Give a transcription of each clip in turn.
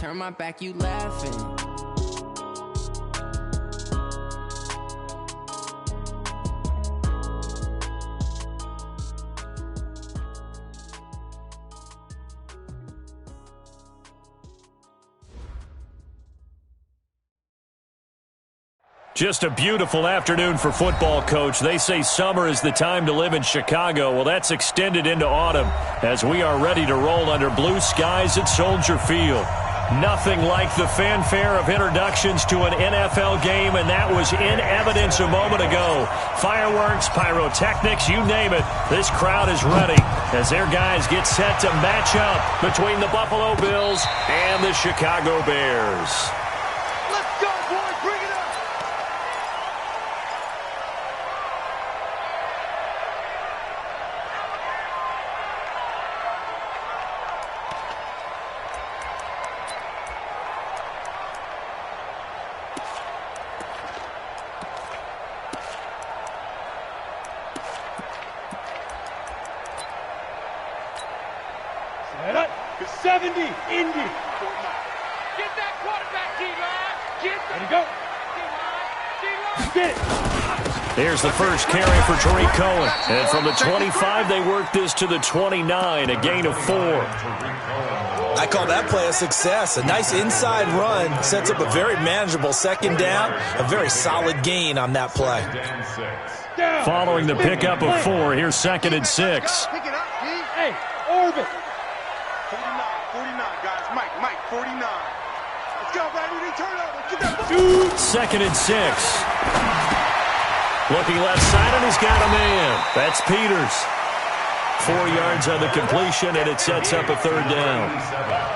turn my back, you laughing. Just a beautiful afternoon for football, Coach. They say summer is the time to live in Chicago. Well, that's extended into autumn as we are ready to roll under blue skies at Soldier Field. Nothing like the fanfare of introductions to an NFL game, and that was in evidence a moment ago. Fireworks, pyrotechnics, you name it. This crowd is ready as their guys get set to match up between the Buffalo Bills and the Chicago Bears. Let's go, boys. Bring it up. Set up. 70, Indy. Get that quarterback, D-line. Get that. D-line. Get it. There's the first carry for Tariq Cohen. And from the 25, they work this to the 29, a gain of 4. I call that play a success. A nice inside run sets up a very manageable second down. A very solid gain on that play. Following the pickup of 4, here's 2nd and 6. Pick it up, D. Hey, orbit. 49, guys. Mike, 49. Let's go, baby. Turnover. Get that ball. 2nd and 6. Looking left side, and he's got a man. That's Peters. 4 yards on the completion, and it sets up a 3rd down.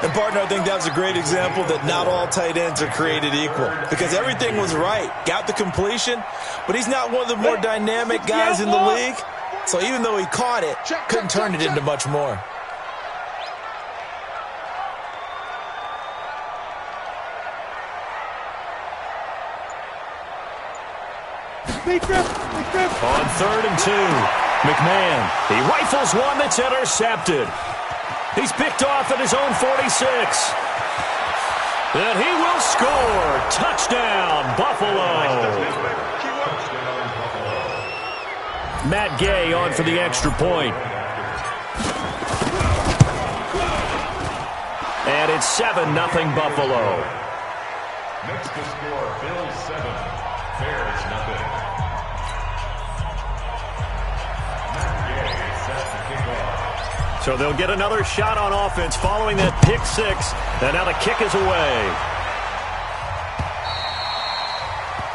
And, partner, I think that was a great example that not all tight ends are created equal. Because everything was right. Got the completion, but he's not one of the more dynamic guys in the league. So even though he caught it, couldn't turn it into much more. On 3rd and 2, McMahon, he rifles one that's intercepted. He's picked off at his own 46. And he will score. Touchdown, Buffalo. Matt Gay on for the extra point. And it's 7-0 Buffalo. Next to score, Bills 7, Bears 0. So they'll get another shot on offense following that pick 6. And now the kick is away.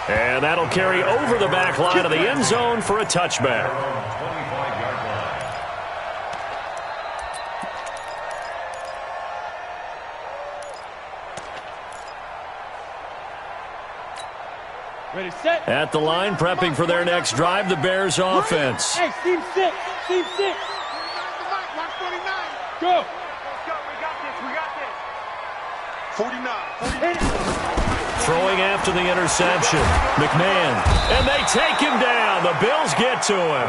And that'll carry over the back line of the end zone for a touchback. Ready, set. At the line, prepping for their next drive, the Bears offense. Hey, team 6. Team 6. Go. Let's go. We got this. 49. Throwing after the interception. McMahon. And they take him down. The Bills get to him.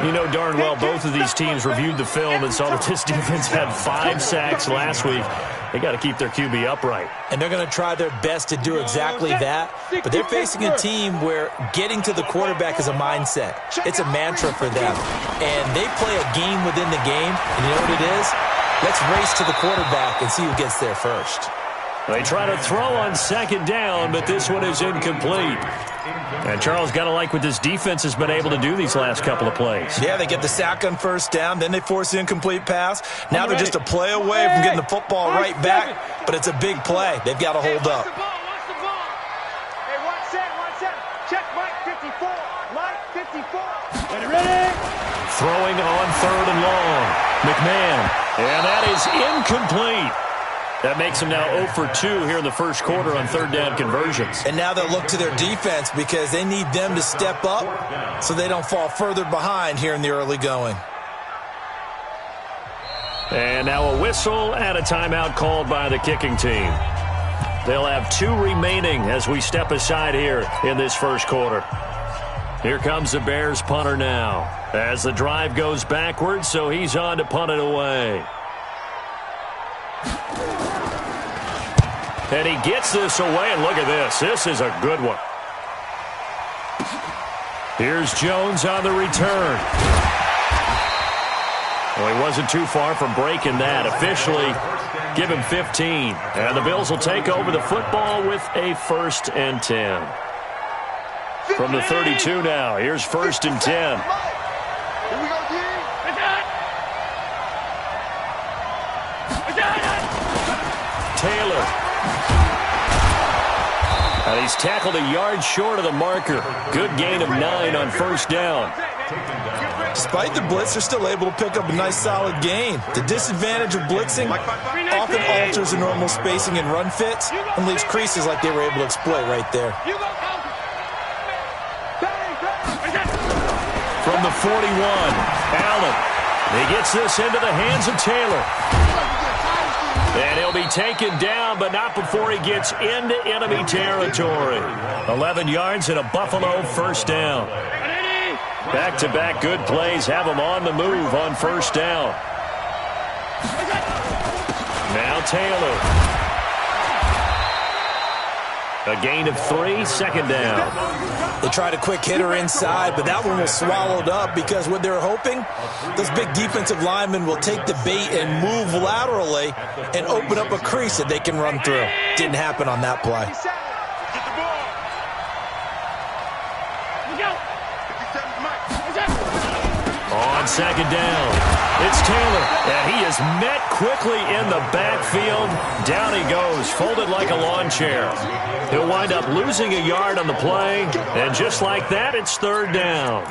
You know darn well both of these teams reviewed the film and saw that this defense had 5 sacks last week. They got to keep their QB upright. And they're going to try their best to do exactly that. But they're facing a team where getting to the quarterback is a mindset. It's a mantra for them. And they play a game within the game. And you know what it is? Let's race to the quarterback and see who gets there first. They try to throw on 2nd down, but this one is incomplete. And Charles, got to like what this defense has been able to do these last couple of plays. Yeah, they get the sack on 1st down, then they force the incomplete pass. Now they're just a play away from getting the football right back, but it's a big play. They've got to hold up. Watch the ball. Hey, 1-7. Check Mike 54. Mike 54. Ready? Throwing on 3rd and long. McMahon. And that is incomplete. That makes them now 0 for 2 here in the first quarter on 3rd down conversions. And now they'll look to their defense because they need them to step up so they don't fall further behind here in the early going. And now a whistle and a timeout called by the kicking team. They'll have 2 remaining as we step aside here in this first quarter. Here comes the Bears punter now as the drive goes backwards, so he's on to punt it away. And he gets this away, and look at this. This is a good one. Here's Jones on the return. Well, he wasn't too far from breaking that. Officially, give him 15. And the Bills will take over the football with a 1st and 10. From the 32 now, here's 1st and 10. Here we go, D. Taylor. And he's tackled a yard short of the marker. Good gain of 9 on 1st down. Despite the blitz, they're still able to pick up a nice solid gain. The disadvantage of blitzing often alters the normal spacing and run fits and leaves creases like they were able to exploit right there. From the 41, Allen. He gets this into the hands of Taylor. And he'll be taken down, but not before he gets into enemy territory. 11 yards and a Buffalo 1st down. Back-to-back good plays have him on the move on 1st down. Now Taylor. A gain of 3, 2nd down. They tried a quick hitter inside, but that one was swallowed up because what they're hoping, those big defensive linemen will take the bait and move laterally and open up a crease that they can run through. Didn't happen on that play. On 2nd down, it's Taylor, and he is met quickly in the backfield. Down he goes, folded like a lawn chair. He'll wind up losing a yard on the play, and just like that, it's 3rd down.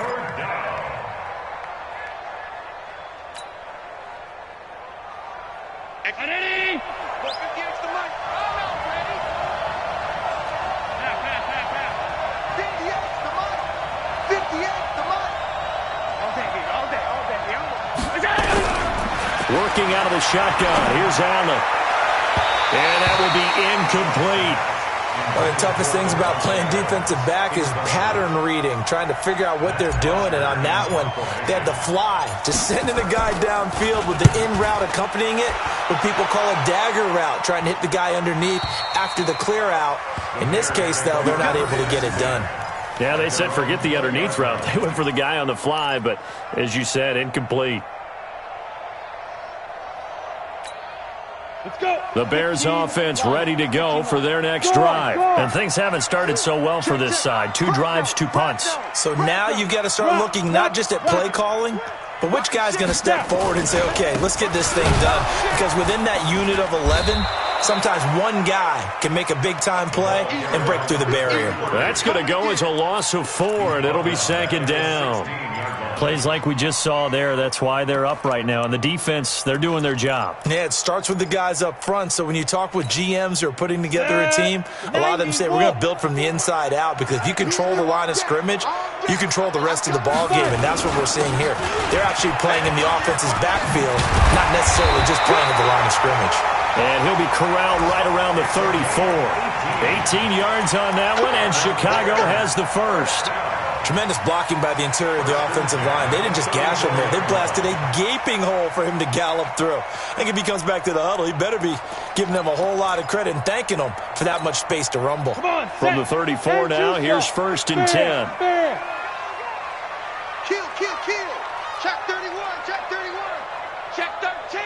Working out of the shotgun. Here's Allen. And that will be incomplete. One of the toughest things about playing defensive back is pattern reading, trying to figure out what they're doing. And on that one, they had the fly, just sending the guy downfield with the in route accompanying it, what people call a dagger route, trying to hit the guy underneath after the clear out. In this case, though, they're not able to get it done. Yeah, they said forget the underneath route. They went for the guy on the fly, but as you said, incomplete. Let's go. The Bears offense ready to go for their next drive. And things haven't started so well for this side. 2 drives, 2 punts. So now you've got to start looking not just at play calling, but which guy's going to step forward and say, okay, let's get this thing done. Because within that unit of 11, sometimes one guy can make a big-time play and break through the barrier. That's going to go as a loss of 4, and it'll be 2nd down. Plays like we just saw there, that's why they're up right now. And the defense, they're doing their job. Yeah, it starts with the guys up front. So when you talk with GMs who are putting together a team, a lot of them say we're going to build from the inside out, because if you control the line of scrimmage, you control the rest of the ball game, and that's what we're seeing here. They're actually playing in the offense's backfield, not necessarily just playing at the line of scrimmage. And he'll be corralled right around the 34. 18 yards on that one, and Chicago has the 1st. Tremendous blocking by the interior of the offensive line. They didn't just gash him there. They blasted a gaping hole for him to gallop through. I think if he comes back to the huddle, he better be giving them a whole lot of credit and thanking them for that much space to rumble. From the 34 now, here's 1st and 10. Kill, kill, kill. Check 31, check 31. Check 13,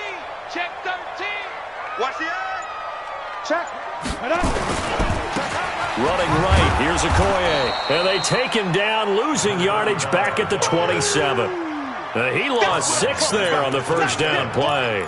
check 13. Watch the eye. Check. Running right, here's Okoye. And they take him down, losing yardage back at the 27. He lost 6 there on the 1st down play.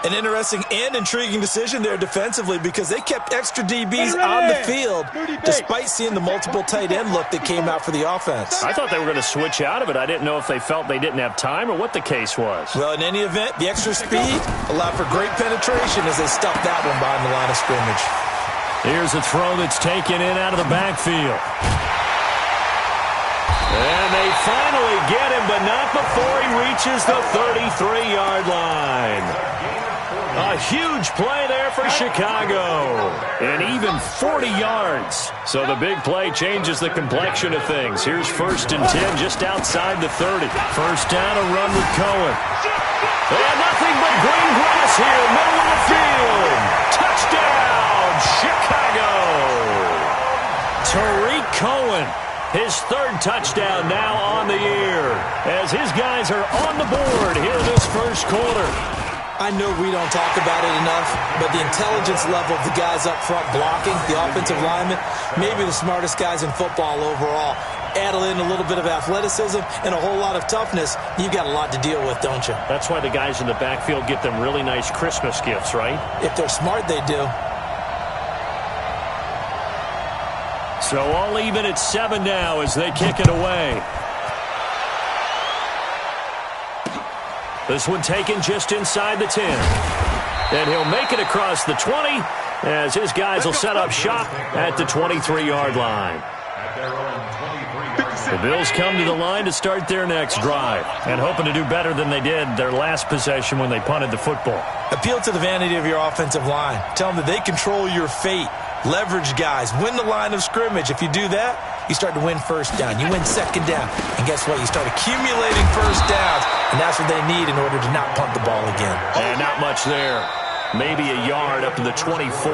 An interesting and intriguing decision there defensively, because they kept extra DBs on the field despite seeing the multiple tight end look that came out for the offense. I thought they were going to switch out of it. I didn't know if they felt they didn't have time or what the case was. Well, in any event, the extra speed allowed for great penetration as they stuffed that one behind the line of scrimmage. Here's a throw that's taken in out of the backfield. And they finally get him, but not before he reaches the 33-yard line. A huge play there for Chicago. And even 40 yards. So the big play changes the complexion of things. Here's 1st and 10 just outside the 30. 1st down, a run with Cohen. And nothing but green grass here, middle of the field. Touchdown, Chicago. His third touchdown now on the year as his guys are on the board here this first quarter. I know we don't talk about it enough, but the intelligence level of the guys up front blocking, the offensive linemen, maybe the smartest guys in football overall. Add in a little bit of athleticism and a whole lot of toughness, you've got a lot to deal with, don't you? That's why the guys in the backfield get them really nice Christmas gifts, right? If they're smart, they do. So all even at 7 now as they kick it away. This one taken just inside the 10. And he'll make it across the 20 as his guys will set up shop at the 23-yard line. The Bills come to the line to start their next drive and hoping to do better than they did their last possession when they punted the football. Appeal to the vanity of your offensive line. Tell them that they control your fate. Leverage guys. Win the line of scrimmage. If you do that, you start to win first down. You win second down. And guess what? You start accumulating first downs. And that's what they need in order to not punt the ball again. And not much there. Maybe a yard up to the 24.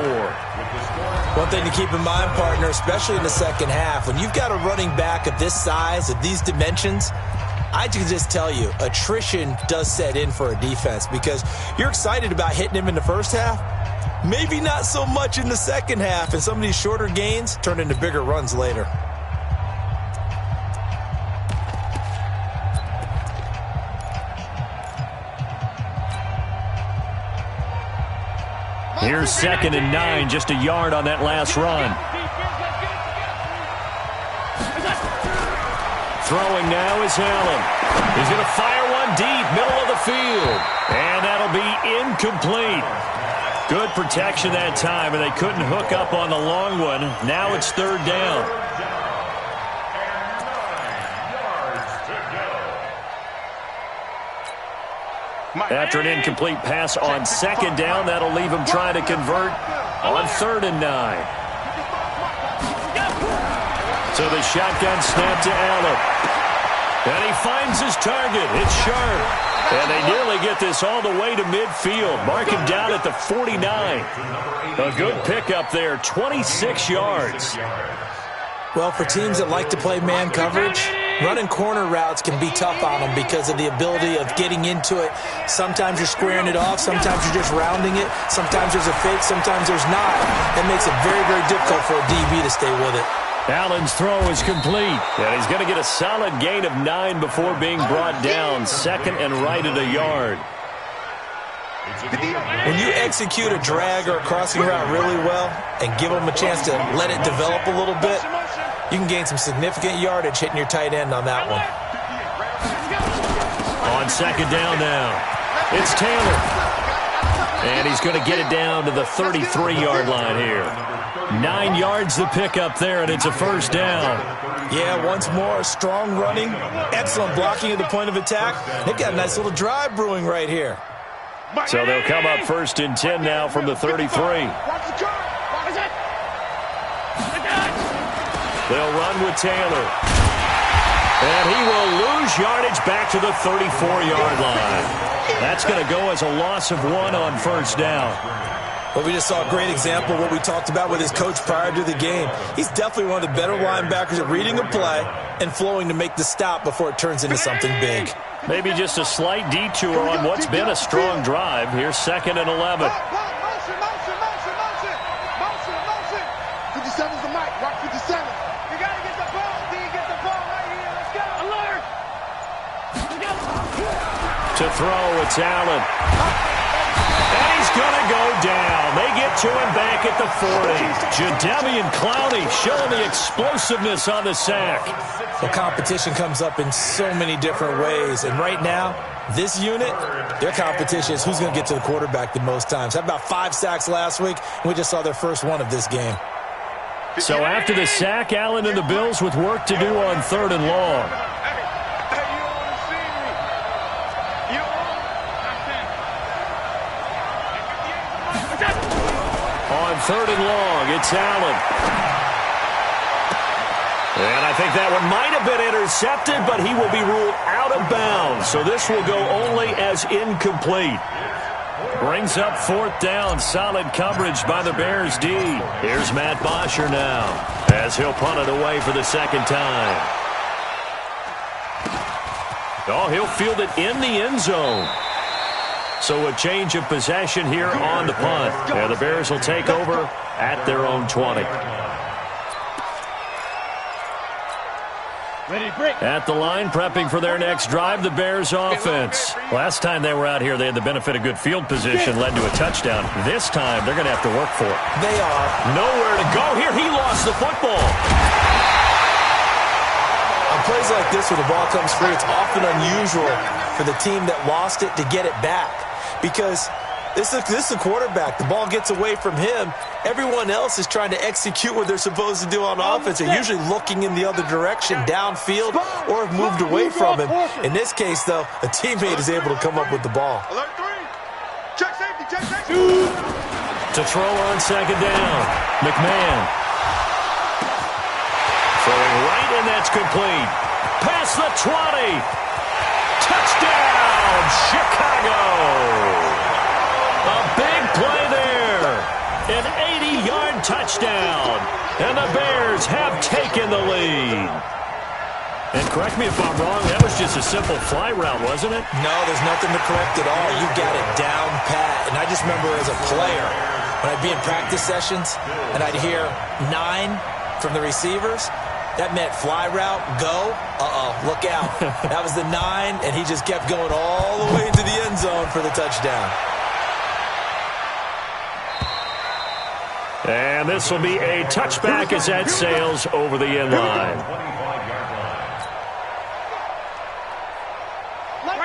One thing to keep in mind, partner, especially in the second half, when you've got a running back of this size, of these dimensions, I can just tell you, attrition does set in for a defense because you're excited about hitting him in the first half. Maybe not so much in the second half, and some of these shorter gains turn into bigger runs later. Here's 2nd and 9, just a yard on that last run. Throwing now is Allen. He's going to fire one deep, middle of the field. And that'll be incomplete. Good protection that time, and they couldn't hook up on the long one. Now it's 3rd down. After an incomplete pass on 2nd down, that'll leave him trying to convert on 3rd and 9. So the shotgun snap to Allen. And he finds his target. It's sharp. And they nearly get this all the way to midfield. Mark him down at the 49. A good pickup there, 26 yards. Well, for teams that like to play man coverage, running corner routes can be tough on them because of the ability of getting into it. Sometimes you're squaring it off. Sometimes you're just rounding it. Sometimes there's a fake. Sometimes there's not. That makes it very, very difficult for a DB to stay with it. Allen's throw is complete, and he's going to get a solid gain of 9 before being brought down. 2nd and right at a yard. When you execute a drag or a crossing route really well and give them a chance to let it develop a little bit, you can gain some significant yardage hitting your tight end on that one. On 2nd down now, it's Taylor. And he's going to get it down to the 33-yard line here. 9 yards the pickup there, and it's a 1st down. Yeah, once more, strong running, excellent blocking at the point of attack. They've got a nice little drive brewing right here. So they'll come up 1st and 10 now from the 33. They'll run with Taylor. And he will lose yardage back to the 34-yard line. That's going to go as a loss of 1 on 1st down. Well, we just saw a great example of what we talked about with his coach prior to the game. He's definitely one of the better linebackers at reading a play and flowing to make the stop before it turns into something big. Maybe just a slight detour on what's been a strong drive. Here's 2nd and 11. Motion. 57's the mic. Rock 57. You got to get the ball. D, get the ball right here. Let's go. Alert. To throw, it's Allen. And he's going to go down. They get to him back at the 40. Jadeveon Clowney showing the explosiveness on the sack. The competition comes up in so many different ways. And right now, this unit, their competition is who's going to get to the quarterback the most times. Had about 5 sacks last week, and we just saw their first one of this game. So after the sack, Allen and the Bills with work to do on 3rd and long. On 3rd and long, it's Allen. And I think that one might have been intercepted, but he will be ruled out of bounds. So this will go only as incomplete. Brings up 4th down. Solid coverage by the Bears D. Here's Matt Bosher now. as he'll punt it away for the second time. Oh, he'll field it in the end zone. So a change of possession here on the punt. Yeah, the Bears will take over at their own 20. At the line, prepping for their next drive, the Bears offense. Last time they were out here, they had the benefit of good field position, led to a touchdown. This time, they're going to have to work for it. They are. Nowhere to go here. He lost the football. On plays like this where the ball comes free, it's often unusual for the team that lost it to get it back. Because this is a quarterback. The ball gets away from him. Everyone else is trying to execute what they're supposed to do on offense. They're usually looking in the other direction, downfield, or have moved away from him. In this case, though, a teammate is able to come up with the ball. Check safety, check safety. To throw on second down, McMahon. Throwing right, and that's complete. Past the 20. Touchdown, Chicago. A big play there. An 80-yard touchdown. And the Bears have taken the lead. And correct me if I'm wrong, that was just a simple fly route, wasn't it? No, there's nothing to correct at all. You got it down pat. And I just remember as a player, when I'd be in practice sessions, and I'd hear 9 from the receivers, that meant fly route, go, look out. That was the 9, and he just kept going all the way into the end zone for the touchdown. And this will be a touchback as that sails over the end line.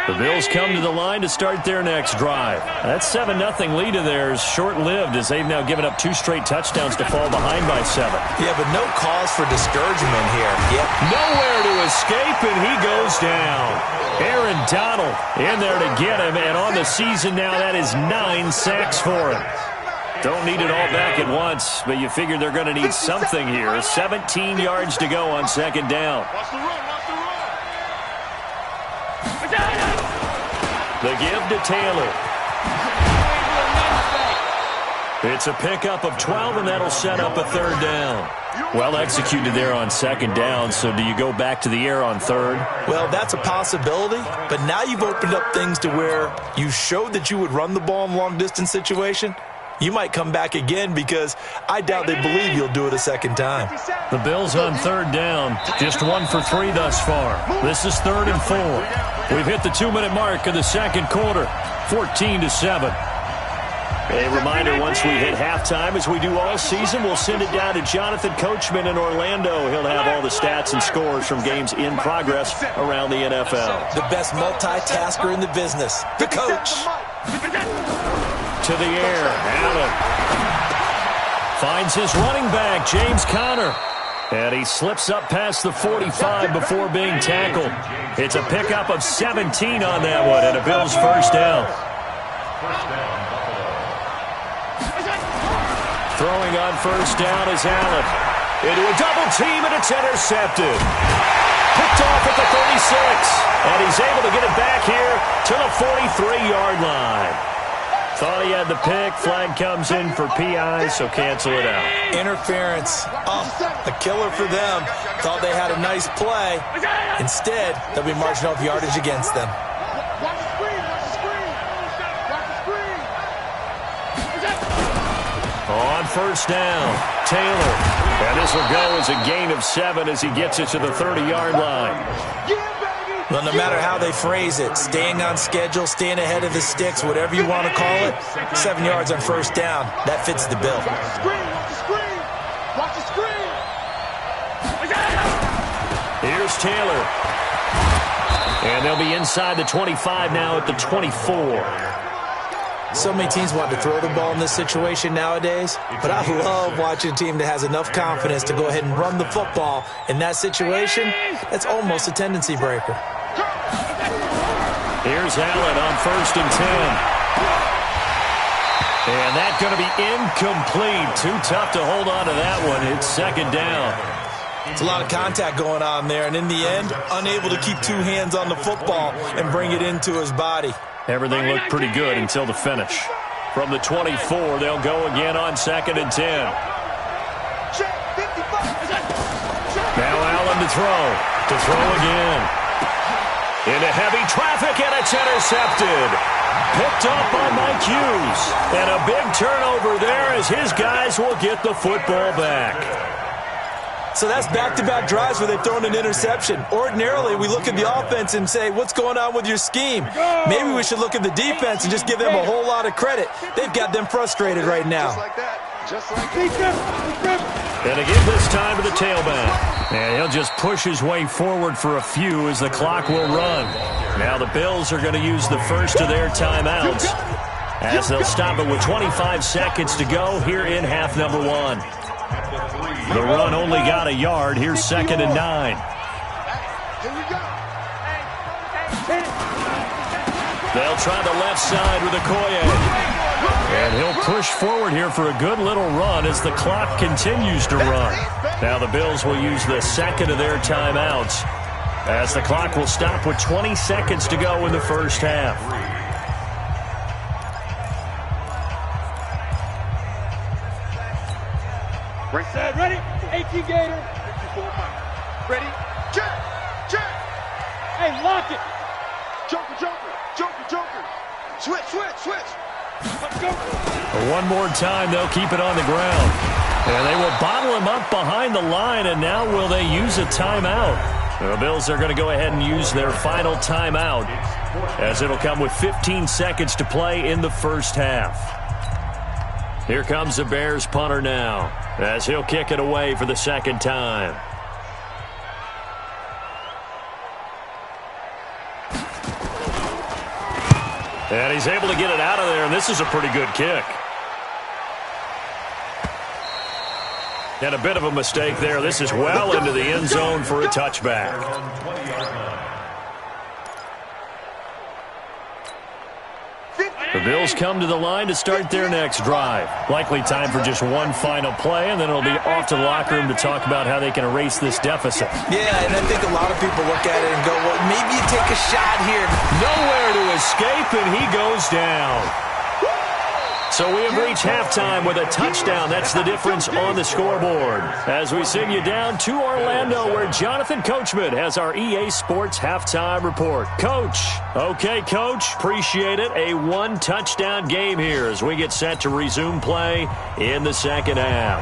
The Bills come to the line to start their next drive. That 7-0 lead of theirs short-lived as they've now given up 2 straight touchdowns to fall behind by 7. Yeah, but no cause for discouragement here. Yep. Nowhere to escape, and he goes down. Aaron Donald in there to get him, and on the season now, that is 9 sacks for him. Don't need it all back at once, but you figure they're going to need something here. 17 yards to go on second down. Watch the run, watch the run. The give to Taylor. It's a pickup of 12, and that'll set up a third down. Well executed there on second down, so do you go back to the air on third? Well, that's a possibility, but now you've opened up things to where you showed that you would run the ball in a long-distance situation. You might come back again because I doubt they believe you'll do it a second time. The Bills on third down, just 1 for 3 thus far. This is 3rd and 4. We've hit the 2-minute mark of the second quarter, 14-7. A reminder, once we hit halftime, as we do all season, we'll send it down to Jonathan Coachman in Orlando. He'll have all the stats and scores from games in progress around the NFL. The best multitasker in the business, the coach. To the air, Allen finds his running back, James Conner. And he slips up past the 45 before being tackled. It's a pickup of 17 on that one, and a Bills first down. Throwing on first down is Allen. Into a double team, and it's intercepted. Picked off at the 36. And he's able to get it back here to the 43-yard line. Thought he had the pick. Flag comes in for PI, so cancel it out. Interference. Oh, a killer for them. Thought they had a nice play. Instead, they'll be marching off yardage against them. Watch the screen, watch the screen. Watch the screen. On first down, Taylor. And this will go as a gain of 7 as he gets it to the 30-yard line. Well, no matter how they phrase it, staying on schedule, staying ahead of the sticks, whatever you want to call it, 7 yards on first down, that fits the bill. Watch the screen, watch the screen. Watch the screen. Here's Taylor. And they'll be inside the 25 now at the 24. So many teams want to throw the ball in this situation nowadays, but I love watching a team that has enough confidence to go ahead and run the football. In that situation, that's almost a tendency breaker. Here's Allen on first and 10. And that's going to be incomplete. Too tough to hold on to that one. It's second down. It's a lot of contact going on there, and in the end, unable to keep 2 hands on the football and bring it into his body. Everything looked pretty good until the finish. From the 24, they'll go again on second and 10. Check. Now Allen to throw again. Into heavy traffic, and it's intercepted. Picked up by Mike Hughes. And a big turnover there as his guys will get the football back. So that's back-to-back drives where they've thrown an interception. Ordinarily, we look at the offense and say, what's going on with your scheme? Maybe we should look at the defense and just give them a whole lot of credit. They've got them frustrated right now. Just like that. Just like that. And again this time to the tailback. And he'll just push his way forward for a few as the clock will run. Now the Bills are going to use the first of their timeouts as they'll stop it with 25 seconds to go here in half number one. The run only got a yard. Here's 2nd and 9. Here we go. They'll try the left side with Okoye. And he'll push forward here for a good little run as the clock continues to run. Now the Bills will use the second of their timeouts as the clock will stop with 20 seconds to go in the first half. Right side, ready? 18 Gator. Ready? Check! Check! Hey, lock it! Joker! Switch! Let's go! One more time, they'll keep it on the ground. And they will bottle him up behind the line, and now will they use a timeout? The Bills are going to go ahead and use their final timeout as it'll come with 15 seconds to play in the first half. Here comes the Bears punter now as he'll kick it away for the second time. And he's able to get it out of there, and this is a pretty good kick. And a bit of a mistake there. This is well into the end zone for a touchback. The Bills come to the line to start their next drive. Likely time for just one final play, and then it'll be off to the locker room to talk about how they can erase this deficit. Yeah, and I think a lot of people look at it and go, well, maybe you take a shot here. Nowhere to escape, and he goes down. So we have reached halftime with a touchdown. That's the difference on the scoreboard. As we send you down to Orlando, where Jonathan Coachman has our EA Sports halftime report. Coach. Okay, Coach. Appreciate it. A one-touchdown game here as we get set to resume play in the second half.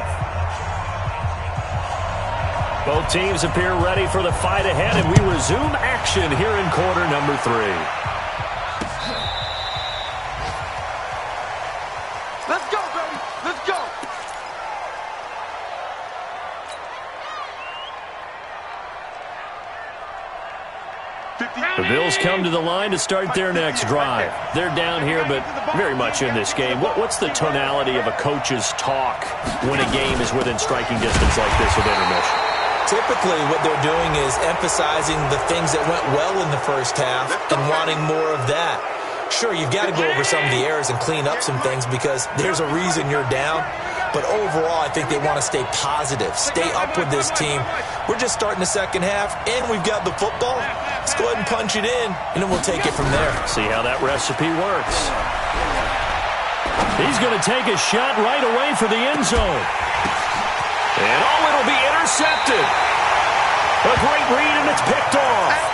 Both teams appear ready for the fight ahead, and we resume action here in quarter number 3. Let's go, baby. Let's go. The Bills come to the line to start their next drive. They're down here, but very much in this game. What's the tonality of a coach's talk when a game is within striking distance like this with intermission? Typically, what they're doing is emphasizing the things that went well in the first half and wanting more of that. Sure, you've got to go over some of the errors and clean up some things because there's a reason you're down. But overall, I think they want to stay positive, stay up with this team. We're just starting the second half, and we've got the football. Let's go ahead and punch it in, and then we'll take it from there. See how that recipe works. He's going to take a shot right away for the end zone. And it'll be intercepted. A great read, and it's picked off.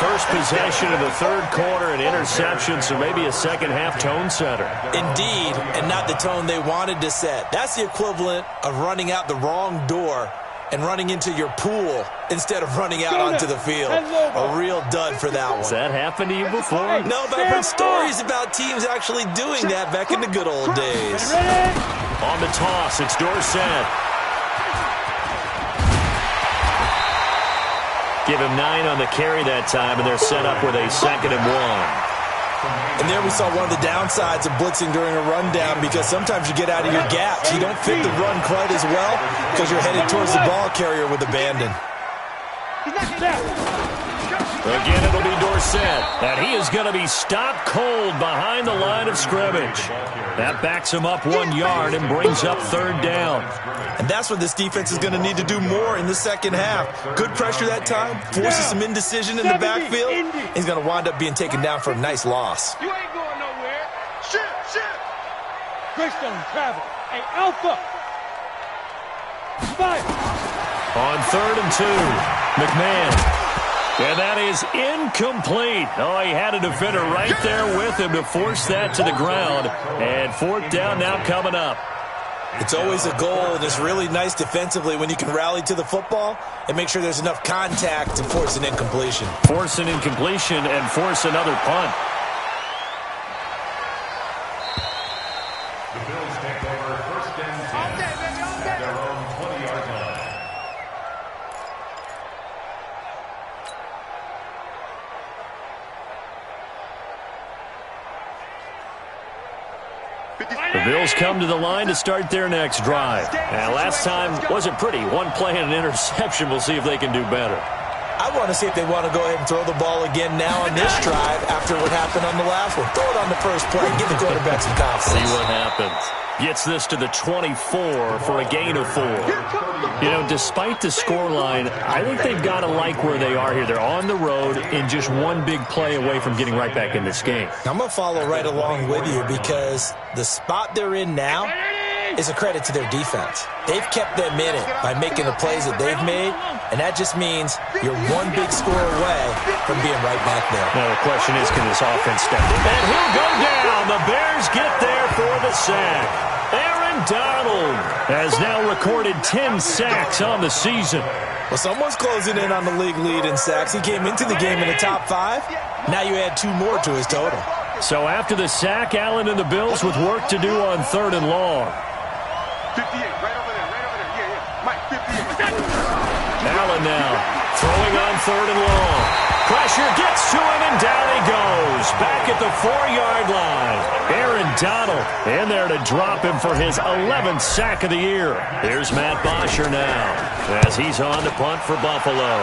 First possession of the third quarter, an interception, so maybe a second-half tone setter. Indeed, and not the tone they wanted to set. That's the equivalent of running out the wrong door and running into your pool instead of running out onto the field. A real dud for that one. Has that happened to you before? No, but I've heard stories about teams actually doing that back in the good old days. On the toss, it's Dorsett. Give him 9 on the carry that time, and they're set up with a 2nd and 1. And there we saw one of the downsides of blitzing during a rundown because sometimes you get out of your gaps. You don't fit the run quite as well because you're headed towards the ball carrier with abandon. Again, it'll be Dorsett. And he is going to be stopped cold behind the line of scrimmage. That backs him up 1 yard and brings up 3rd down. And that's what this defense is going to need to do more in the second half. Good pressure that time, forces some indecision in the backfield. He's going to wind up being taken down for a nice loss. You ain't going nowhere. Shift. Greystone travel. Hey, Alpha. On 3rd and 2, McMahon. And that is incomplete. Oh, he had a defender right there with him to force that to the ground. And 4th down now coming up. It's always a goal, and it's really nice defensively when you can rally to the football and make sure there's enough contact to force an incompletion. Force an incompletion and force another punt. The Bills take over 1st and 10 at their own 20-yard line. The Bills come to the line to start their next drive. And last time wasn't pretty. One play and an interception. We'll see if they can do better. I want to see if they want to go ahead and throw the ball again now on this drive after what happened on the last one. Throw it on the first play. Give the quarterback some confidence. See what happens. Gets this to the 24 for a gain of 4. You know, despite the scoreline, I think they've got to like where they are here. They're on the road and just one big play away from getting right back in this game. I'm going to follow right along with you because the spot they're in now is a credit to their defense. They've kept them in it by making the plays that they've made, and that just means you're one big score away from being right back there. Now the question is, can this offense step in? And he'll go down. The Bears get there for the sack. Aaron Donald has now recorded 10 sacks on the season. Well, someone's closing in on the league lead in sacks. He came into the game in the top 5. Now you add 2 more to his total. So after the sack, Allen and the Bills with work to do on 3rd and long. 58, right over there, yeah. Mike, 58. Allen now throwing on 3rd and long. Pressure gets to him, and down he goes. Back at the 4-yard line. Aaron Donald in there to drop him for his 11th sack of the year. Here's Matt Bosher now as he's on to punt for Buffalo.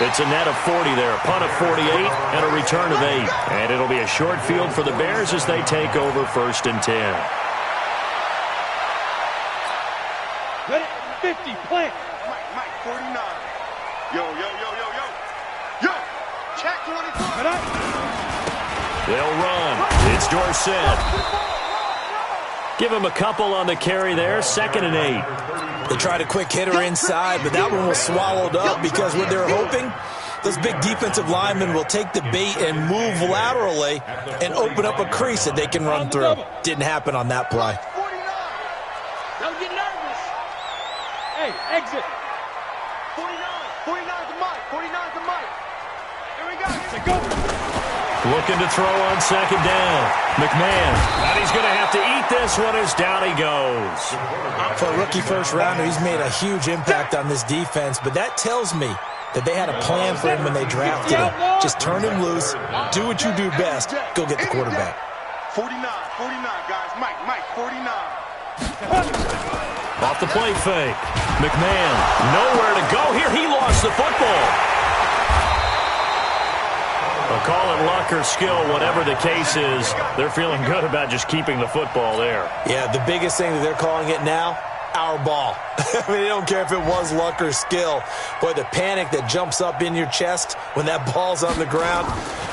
It's a net of 40 there, a punt of 48, and a return of 8. And it'll be a short field for the Bears as they take over 1st and 10. Ready? 50, plant. Mike, 49. Yo. Check 24. They'll run. It's Dorsett. Give him a couple on the carry there, 2nd and 8. They tried a quick hitter inside, but that one was swallowed up because what they're hoping, those big defensive linemen will take the bait and move laterally and open up a crease that they can run through. Didn't happen on that play. 49. Don't get nervous. Hey, exit. 49 to Mike. 49 to Mike. Here we go. It's a go. Looking to throw on 2nd down. McMahon. And he's going to have to eat this one as down he goes. For a rookie first-rounder, he's made a huge impact on this defense, but that tells me that they had a plan for him when they drafted him. Just turn him loose, do what you do best, go get the quarterback. 49, guys. Mike, 49. Off the play fake. McMahon, nowhere to go here. He lost the football. They'll call it luck or skill, whatever the case is. They're feeling good about just keeping the football there. Yeah, the biggest thing that they're calling it now, our ball. I mean, they don't care if it was luck or skill. Boy, the panic that jumps up in your chest when that ball's on the ground,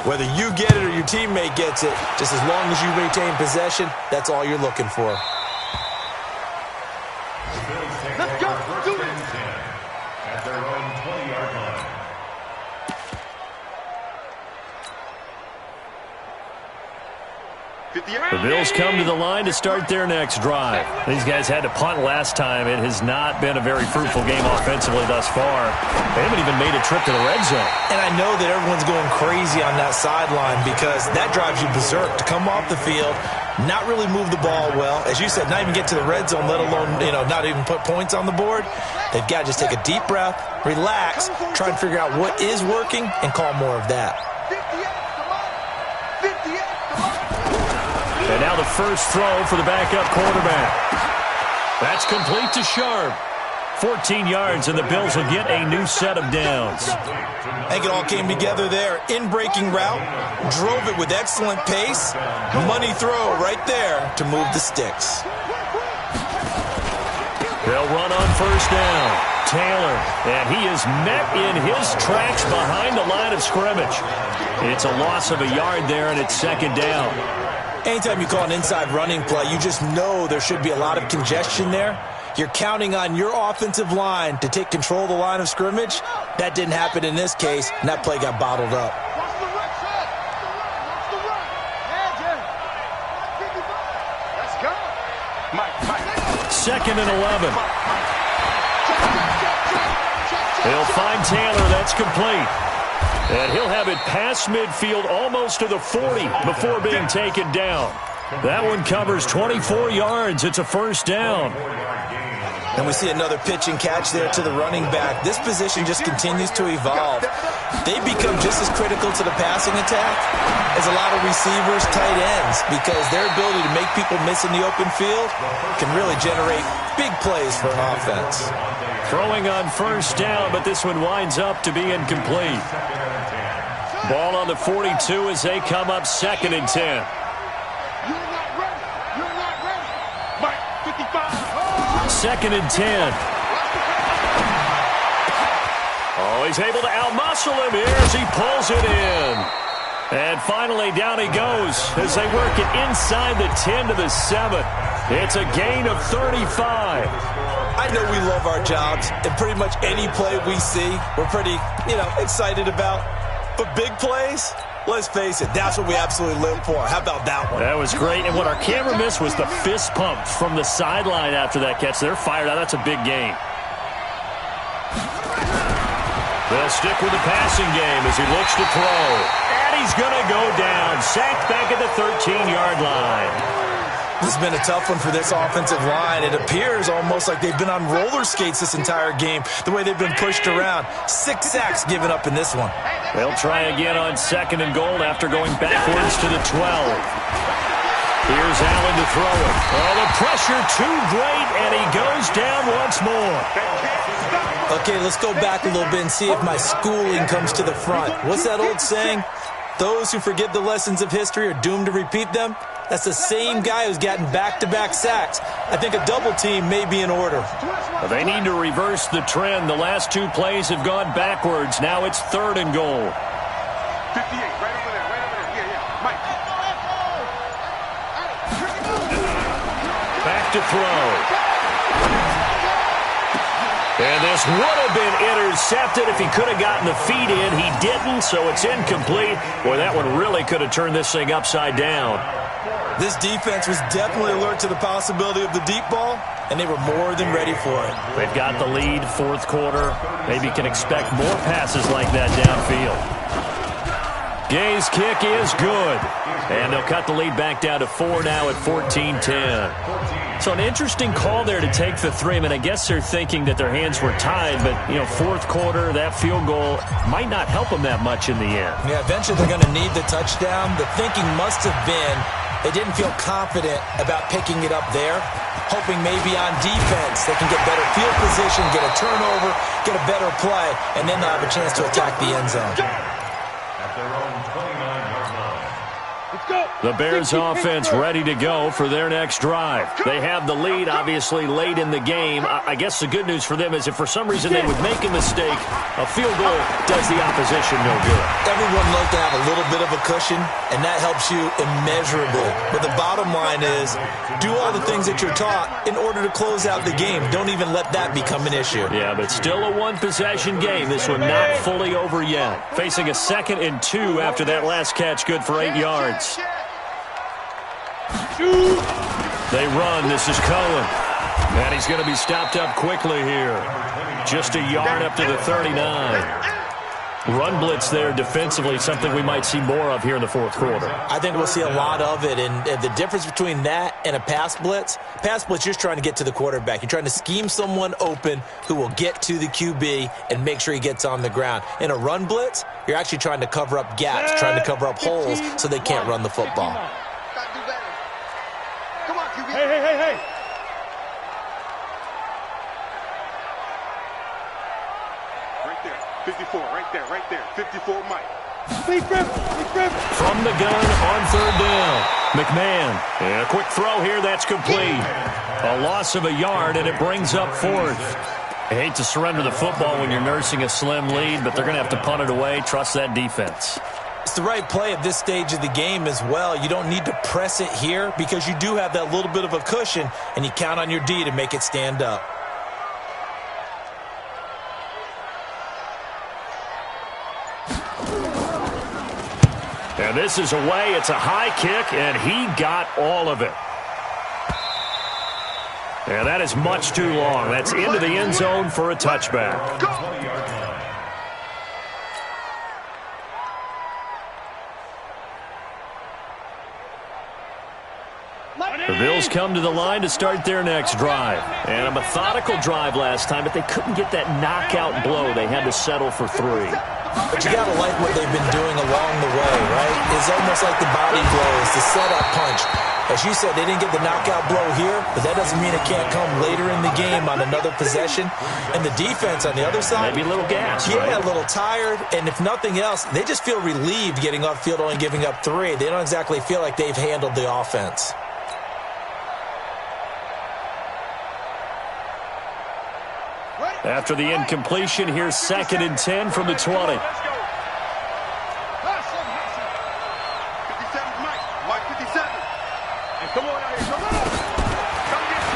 whether you get it or your teammate gets it, just as long as you maintain possession, that's all you're looking for. Let's go. Do it. At their own 20-yard line. The Bills come to the line to start their next drive. These guys had to punt last time. It has not been a very fruitful game offensively thus far. They haven't even made a trip to the red zone. And I know that everyone's going crazy on that sideline because that drives you berserk to come off the field, not really move the ball well. As you said, not even get to the red zone, let alone, not even put points on the board. They've got to just take a deep breath, relax, try and figure out what is working, and call more of that. 58, come on. And now the first throw for the backup quarterback. That's complete to Sharp. 14 yards, and the Bills will get a new set of downs. I think it all came together there. In-breaking route, drove it with excellent pace. Money throw right there to move the sticks. They'll run on first down. Taylor, and he is met in his tracks behind the line of scrimmage. It's a loss of a yard there, and it's second down. Anytime you call an inside running play, you just know there should be a lot of congestion there. You're counting on your offensive line to take control of the line of scrimmage. That didn't happen in this case, and that play got bottled up. Second and 11. They'll find Taylor. That's complete. And he'll have it past midfield almost to the 40 before being taken down. That one covers 24 yards. It's a first down. And we see another pitch and catch there to the running back. This position just continues to evolve. They become just as critical to the passing attack as a lot of receivers, tight ends, because their ability to make people miss in the open field can really generate big plays for an offense. Throwing on first down, but this one winds up to be incomplete. Ball on the 42 as they come up second and 10. Second and 10. Oh, he's able to outmuscle him here as he pulls it in. And finally, down he goes as they work it inside the 10 to the 7. It's a gain of 35. I know we love our jobs, and pretty much any play we see, we're pretty, excited about. But big plays, let's face it, that's what we absolutely live for. How about that one? That was great. And what our camera missed was the fist pump from the sideline after that catch. They're fired out. That's a big gain. They'll stick with the passing game as he looks to throw. And he's going to go down. Sacked back at the 13-yard line. This has been a tough one for this offensive line. It appears almost like they've been on roller skates this entire game, the way they've been pushed around. 6 sacks given up in this one. They'll try again on second and goal after going backwards to the 12. Here's Allen to throw it. Oh, the pressure too great, and he goes down once more. Okay, let's go back a little bit and see if my schooling comes to the front. What's that old saying? Those who forget the lessons of history are doomed to repeat them. That's the same guy who's gotten back-to-back sacks. I think a double team may be in order. Well, they need to reverse the trend. The last 2 plays have gone backwards. Now it's third and goal. 58, right over there, Yeah, Mike. Back to throw. And this would have been intercepted if he could have gotten the feet in. He didn't, so it's incomplete. Boy, that one really could have turned this thing upside down. This defense was definitely alert to the possibility of the deep ball, and they were more than ready for it. They've got the lead, fourth quarter. Maybe can expect more passes like that downfield. Gay's kick is good. And they'll cut the lead back down to 4 now at 14-10. So an interesting call there to take the 3. I mean, I guess they're thinking that their hands were tied, but, fourth quarter, that field goal might not help them that much in the end. Yeah, eventually they're going to need the touchdown. The thinking must have been they didn't feel confident about picking it up there, hoping maybe on defense they can get better field position, get a turnover, get a better play, and then they'll have a chance to attack the end zone. At their own 29-yard line. The Bears offense ready to go for their next drive. They have the lead, obviously, late in the game. I guess the good news for them is if for some reason they would make a mistake, a field goal does the opposition no good. Everyone loves to have a little bit of a cushion, and that helps you immeasurably. But the bottom line is do all the things that you're taught in order to close out the game. Don't even let that become an issue. Yeah, but still a one-possession game. This one not fully over yet. Facing a 2nd and 2 after that last catch, good for 8 yards. They run. This is Cohen. And he's going to be stopped up quickly here. Just a yard up to the 39. Run blitz there defensively, something we might see more of here in the fourth quarter. I think we'll see a lot of it, and the difference between that and a pass blitz, you're just trying to get to the quarterback. You're trying to scheme someone open who will get to the QB and make sure he gets on the ground. In a run blitz, you're actually trying to cover up gaps, trying to cover up holes so they can't run the football. Hey. Right there. 54, right there. 54, Mike. From the gun on third down. McMahon. And a quick throw here. That's complete. A loss of a yard, and it brings up fourth. I hate to surrender the football when you're nursing a slim lead, but they're going to have to punt it away. Trust that defense. It's the right play at this stage of the game as well. You don't need to press it here because you do have that little bit of a cushion, and you count on your D to make it stand up. And this is away. It's a high kick, and he got all of it. And that is much too long. That's into the end zone for a touchback. The Bills come to the line to start their next drive. And a methodical drive last time, but they couldn't get that knockout blow. They had to settle for 3. But you got to like what they've been doing along the way, right? It's almost like the body blows, the setup punch. As you said, they didn't get the knockout blow here, but that doesn't mean it can't come later in the game on another possession. And the defense on the other side, maybe a little gas, yeah, right? A little tired. And if nothing else, they just feel relieved getting upfield, only giving up 3. They don't exactly feel like they've handled the offense. After the incompletion, here's 2nd and 10 from the 20.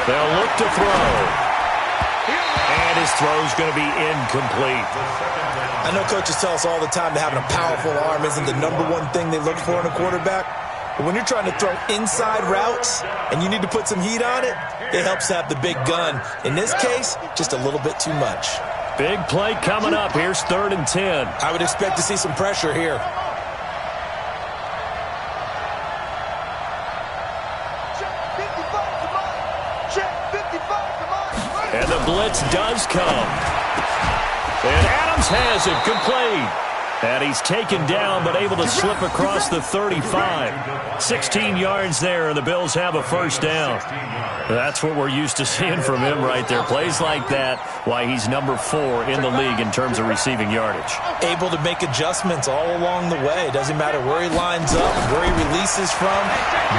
They'll look to throw. And his throw's going to be incomplete. I know coaches tell us all the time that having a powerful arm isn't the #1 thing they look for in a quarterback. But when you're trying to throw inside routes and you need to put some heat on it, it helps to have the big gun. In this case, just a little bit too much. Big play coming up. Here's 3rd and 10. I would expect to see some pressure here. And the blitz does come. And Adams has it complete. And he's taken down but able to slip across the 35. 16 yards there, and the Bills have a first down. That's what we're used to seeing from him right there. Plays like that, why he's number 4 in the league in terms of receiving yardage. Able to make adjustments all along the way. Doesn't matter where he lines up, where he releases from.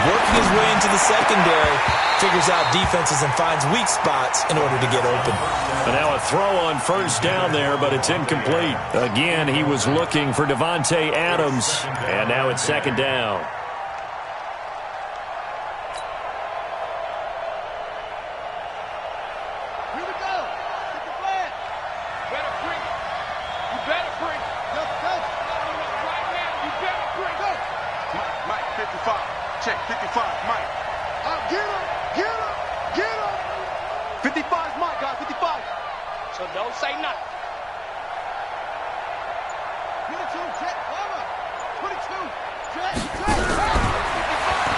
Working his way into the secondary, figures out defenses and finds weak spots in order to get open. And now a throw on first down there, but it's incomplete. Again, he was looking for Devontae Adams, and now it's 2nd down.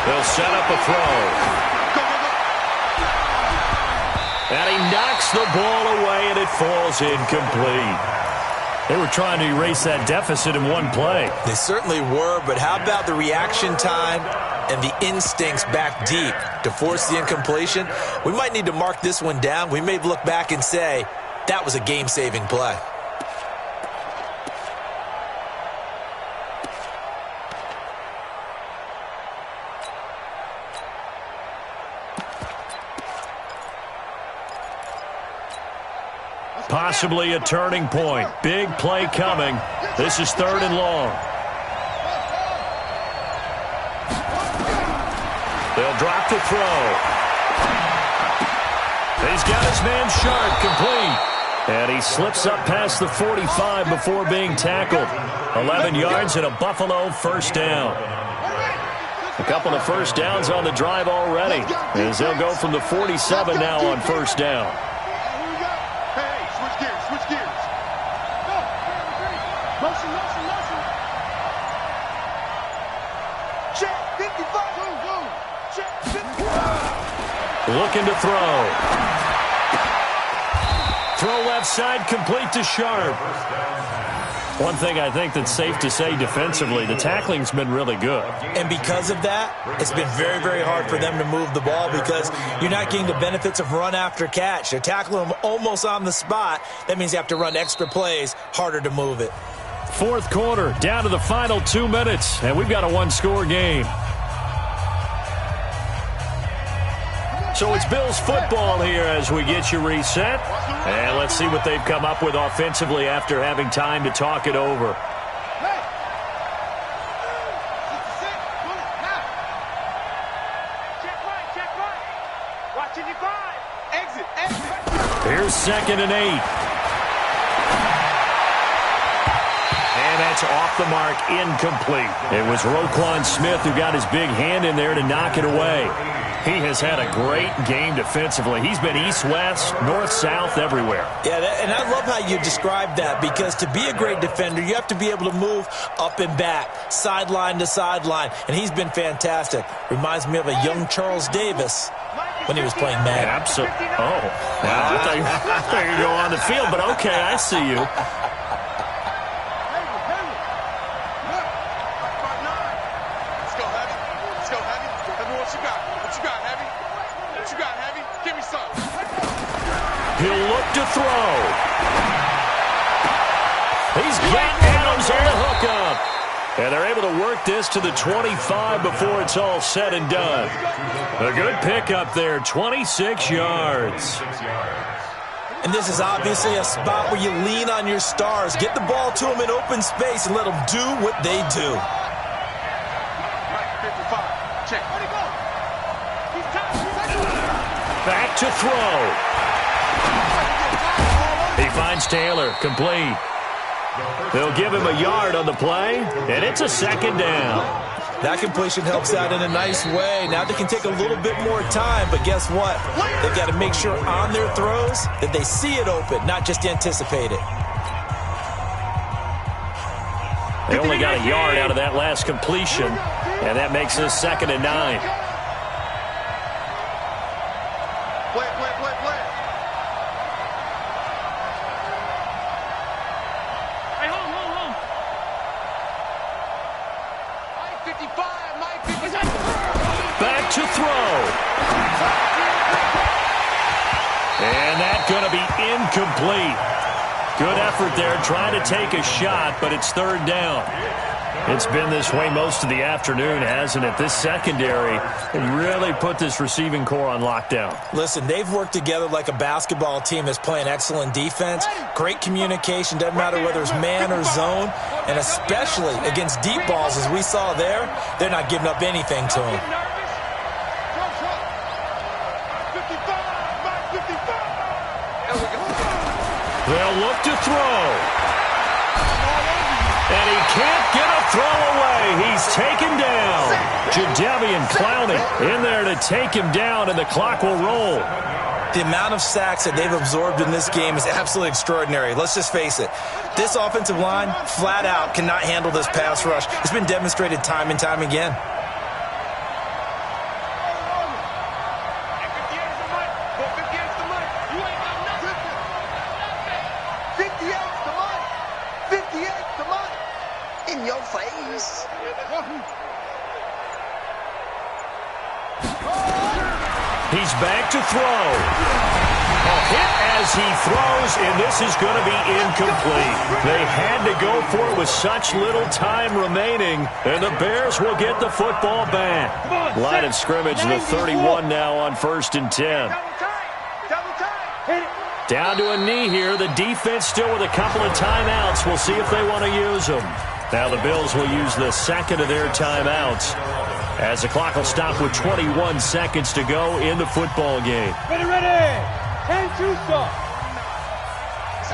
They'll set up a throw. And he knocks the ball away, and it falls incomplete. They were trying to erase that deficit in one play. They certainly were, but how about the reaction time and the instincts back deep to force the incompletion? We might need to mark this one down. We may look back and say, that was a game-saving play. Possibly a turning point. Big play coming. This is 3rd and long. They'll drop the throw. He's got his man Sharp complete. And he slips up past the 45 before being tackled. 11 yards and a Buffalo first down. A couple of first downs on the drive already, as they'll go from the 47 now on first down. Looking to throw. Throw left side, complete to Sharp. One thing I think that's safe to say defensively, the tackling's been really good. And because of that, it's been very, very hard for them to move the ball because you're not getting the benefits of run after catch. They're tackling them almost on the spot. That means you have to run extra plays, harder to move it. 4th quarter, down to the final 2 minutes, and we've got a 1-score game. So it's Bills football here as we get you reset. And let's see what they've come up with offensively after having time to talk it over. Bears 2nd and 8. And that's off the mark, incomplete. It was Roquan Smith who got his big hand in there to knock it away. He has had a great game defensively. He's been east-west, north-south, everywhere. Yeah, and I love how you described that, because to be a great defender, you have to be able to move up and back, sideline to sideline, and he's been fantastic. Reminds me of a young Charles Davis when he was playing Madden. Absolutely. Oh, well, I thought you go on the field, but okay, I see you. He'll look to throw. He's got Adams on the hookup. And they're able to work this to the 25 before it's all said and done. A good pickup there, 26 yards. And this is obviously a spot where you lean on your stars. Get the ball to them in open space and let them do what they do. Back to throw. He finds Taylor, complete. They'll give him a yard on the play, and it's a 2nd down. That completion helps out in a nice way. Now they can take a little bit more time, but guess what? They've got to make sure on their throws that they see it open, not just anticipate it. They only got a yard out of that last completion, and that makes this 2nd and 9. Back to throw. And that's going to be incomplete. Good effort there, trying to take a shot, but it's 3rd down. It's been this way most of the afternoon, hasn't it? This secondary really put this receiving core on lockdown. Listen, they've worked together like a basketball team that's playing excellent defense. Great communication, doesn't matter whether it's man or zone. And especially against deep balls, as we saw there, they're not giving up anything to them. They'll look to throw. And he can't get a throw away. He's taken down. Jadeveon Clowney in there to take him down, and the clock will roll. The amount of sacks that they've absorbed in this game is absolutely extraordinary. Let's just face it. This offensive line, flat out, cannot handle this pass rush. It's been demonstrated time and time again. In your face. He's back to throw. A hit as he throws, and this is going to be incomplete. They had to go for it with such little time remaining, and the Bears will get the football back. Line of scrimmage, the 31 now on 1st and 10. Down to a knee here. The defense still with a couple of timeouts. We'll see if they want to use them. Now the Bills will use the 2nd of their timeouts, as the clock will stop with 21 seconds to go in the football game. Ready, ready. 10-2 stop. It's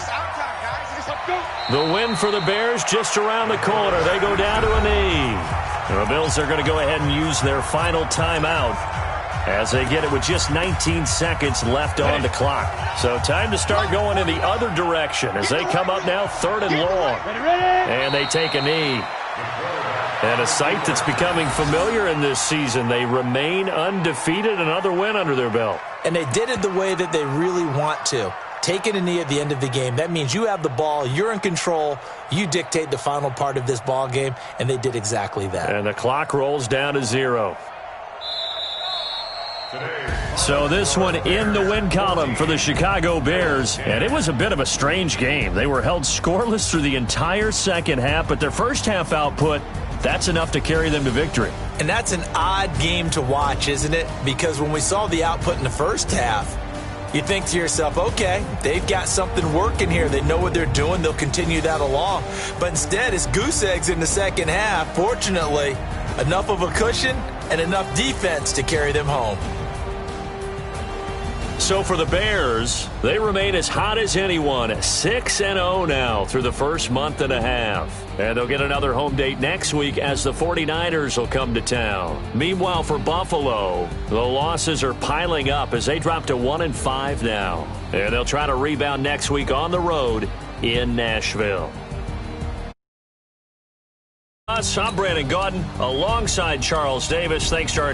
our time, guys. Let's go. The win for the Bears just around the corner. They go down to a knee. The Bills are going to go ahead and use their final timeout as they get it with just 19 seconds left on the clock. So time to start going in the other direction as they come up now 3rd and long. And they take a knee. And a sight that's becoming familiar in this season. They remain undefeated, another win under their belt. And they did it the way that they really want to. Taking a knee at the end of the game, that means you have the ball, you're in control, you dictate the final part of this ball game, and they did exactly that. And the clock rolls down to 0. So this one in the win column for the Chicago Bears, and it was a bit of a strange game. They were held scoreless through the entire second half, but their first half output, that's enough to carry them to victory. And that's an odd game to watch, isn't it? Because when we saw the output in the first half, you think to yourself, okay, they've got something working here. They know what they're doing. They'll continue that along. But instead, it's goose eggs in the second half. Fortunately, enough of a cushion and enough defense to carry them home. So for the Bears, they remain as hot as anyone, 6-0 now through the first month and a half. And they'll get another home date next week as the 49ers will come to town. Meanwhile, for Buffalo, the losses are piling up as they drop to 1-5 now. And they'll try to rebound next week on the road in Nashville. I'm Brandon Gaudin alongside Charles Davis. Thanks to our